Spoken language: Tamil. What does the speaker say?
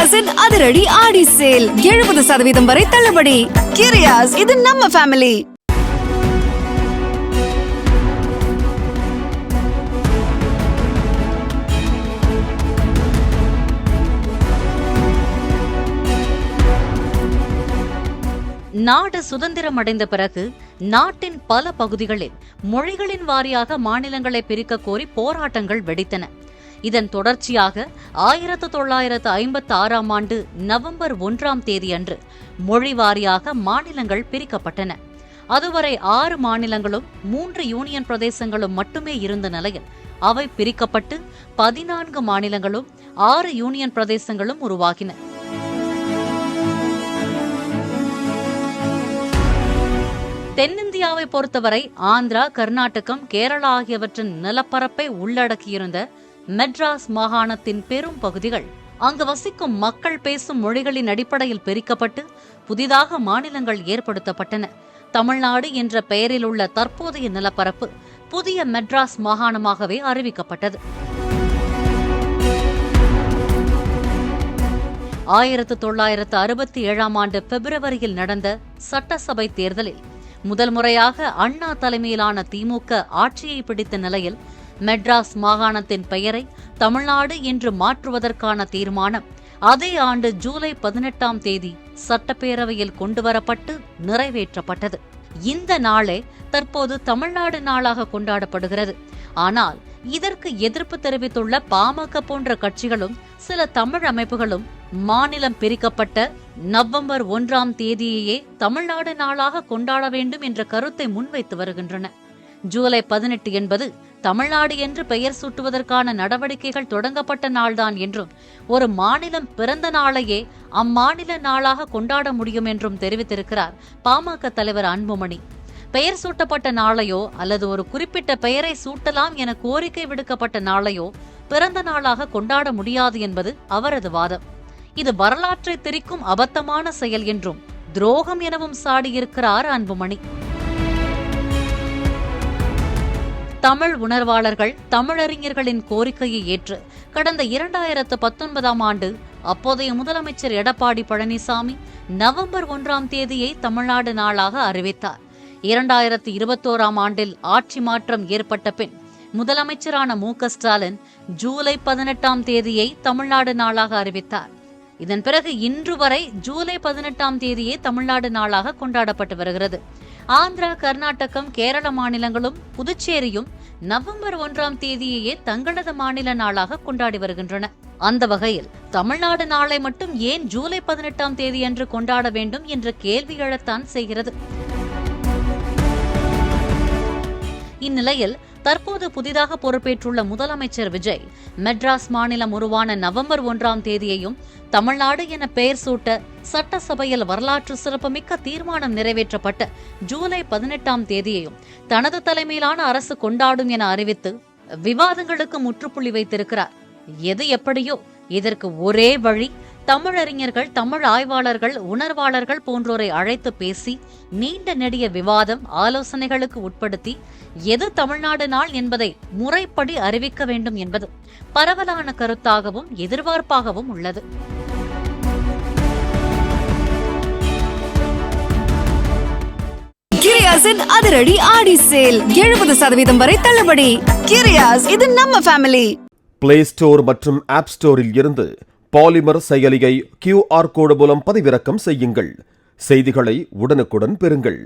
கிரியாஸின் அதிரடி ஆடி சேல் 70% வரை தள்ளுபடி. கிரியாஸ், இது நம்ம ஃபேமிலி. நாடு சுதந்திரம் அடைந்த பிறகு நாட்டின் பல பகுதிகளில் மொழிகளின் வாரியாக மாநிலங்களை பிரிக்க கோரி போராட்டங்கள் வெடித்தன. இதன் தொடர்ச்சியாக 1956ஆம் ஆண்டு நவம்பர் 1ஆம் தேதி அன்று மொழி வாரியாக மாநிலங்கள் பிரிக்கப்பட்டன. அதுவரை 6 மாநிலங்களும் 3 யூனியன் பிரதேசங்களும் மட்டுமே இருந்த நிலையில் அவை பிரிக்கப்பட்டு 14 மாநிலங்களும் 6 யூனியன் பிரதேசங்களும் உருவாகின. தென்னிந்தியாவை பொறுத்தவரை ஆந்திரா, கர்நாடகம், கேரளா ஆகியவற்றின் நிலப்பரப்பை உள்ளடக்கியிருந்த மெட்ராஸ் மாகாணத்தின் பெரும் பகுதிகள் அங்கு வசிக்கும் மக்கள் பேசும் மொழிகளின் அடிப்படையில் பிரிக்கப்பட்டு புதிதாக மாநிலங்கள் ஏற்படுத்தப்பட்டன. தமிழ்நாடு என்ற பெயரில் உள்ள தற்போதைய நிலப்பரப்பு புதிய மெட்ராஸ் மாகாணமாகவே அறிவிக்கப்பட்டது. 1967ஆம் ஆண்டு பிப்ரவரியில் நடந்த சட்டசபை தேர்தலில் முதல் முறையாக அண்ணா தலைமையிலான திமுக ஆட்சியை பிடித்த நிலையில் மெட்ராஸ் மாகாணத்தின் பெயரை தமிழ்நாடு என்று மாற்றுவதற்கான தீர்மானம் அதே ஆண்டு ஜூலை 18ஆம் தேதி சட்டப்பேரவையில் கொண்டுவரப்பட்டு நிறைவேற்றப்பட்டது. இந்த நாளே தற்போது தமிழ்நாடு நாளாக கொண்டாடப்படுகிறது. ஆனால் இதற்கு எதிர்ப்பு தெரிவித்துள்ள பாமக போன்ற கட்சிகளும் சில தமிழ் அமைப்புகளும் மாநிலம் பிரிக்கப்பட்ட நவம்பர் 1ஆம் தேதியையே தமிழ்நாடு நாளாக கொண்டாட வேண்டும் என்ற கருத்தை முன்வைத்து வருகின்றன. ஜூலை 18 என்பது தமிழ்நாடு என்று பெயர் சூட்டுவதற்கான நடவடிக்கைகள் தொடங்கப்பட்ட நாள்தான் என்றும் ஒரு மாநிலம் பிறந்த நாளையே அம்மாநில நாளாக கொண்டாட முடியும் என்றும் தெரிவித்திருக்கிறார் பாமக தலைவர் அன்புமணி. பெயர் சூட்டப்பட்ட நாளையோ அல்லது ஒரு குறிப்பிட்ட பெயரை சூட்டலாம் என கோரிக்கை விடுக்கப்பட்ட நாளையோ பிறந்த நாளாக கொண்டாட முடியாது என்பது அவரது வாதம். இது வரலாற்றை திரிக்கும் அபத்தமான செயல் என்றும் துரோகம் எனவும் சாடியிருக்கிறார் அன்புமணி. தமிழ் உணர்வாளர்கள் தமிழறிஞர்களின் கோரிக்கையை ஏற்று கடந்த 2019ஆம் ஆண்டு அப்போதைய முதலமைச்சர் எடப்பாடி பழனிசாமி நவம்பர் 1ஆம் தேதியை தமிழ்நாடு நாளாக அறிவித்தார். 2021ஆம் ஆண்டில் ஆட்சி மாற்றம் ஏற்பட்ட பின் முதலமைச்சரான மு.க. ஸ்டாலின் ஜூலை 18ஆம் தேதியை தமிழ்நாடு நாளாக அறிவித்தார். இதன் பிறகு இன்று வரை ஜூலை 18ஆம் தேதியே தமிழ்நாடு நாளாக கொண்டாடப்பட்டு வருகிறது. ஆந்திரா, கர்நாடகம், கேரள மாநிலங்களும் புதுச்சேரியும் நவம்பர் 1ஆம் தேதியையே தங்களது மாநில நாளாக கொண்டாடி வருகின்றன. அந்த வகையில் தமிழ்நாடு நாளை மட்டும் ஏன் ஜூலை 18ஆம் தேதி அன்று கொண்டாட வேண்டும் என்ற கேள்வி எழத்தான் செய்கிறது. இந்நிலையில் தற்போது புதிதாக பொறுப்பேற்றுள்ள முதலமைச்சர் விஜய் மெட்ராஸ் மாநிலம் உருவான நவம்பர் 1ஆம் தேதியையும் தமிழ்நாடு என பெயர் சூட்ட சட்டசபையில் வரலாற்று சிறப்புமிக்க தீர்மானம் நிறைவேற்றப்பட்ட ஜூலை 18ஆம் தேதியையும் தனது தலைமையிலான அரசு கொண்டாடும் என அறிவித்து விவாதங்களுக்கு முற்றுப்புள்ளி வைத்திருக்கிறார். எது எப்படியோ இதற்கு ஒரே வழி, தமிழறிஞர்கள், தமிழ் ஆய்வாளர்கள், உணர்வாளர்கள் போன்றோரை அழைத்து பேசி நீண்ட நெடிய விவாதம், ஆலோசனைகளுக்கு உட்படுத்தி எது தமிழ்நாடு நாள் என்பதை முறைப்படி அறிவிக்க வேண்டும் என்பது பரவலான கருத்தாகவும் எதிர்பார்ப்பாகவும் உள்ளது. கிரியாஸின் அதிரடி ஆடி சேல் 70% வரை தள்ளுபடி. கிரியாஸ், இது நம்ம ஃபேமிலி. பிளே ஸ்டோர் மற்றும் ஆப் ஸ்டோரில் இருந்து பாலிமர் செயலியை QR கோடு மூலம் பதிவிறக்கம் செய்யுங்கள். செய்திகளை உடனுக்குடன் பெறுங்கள்.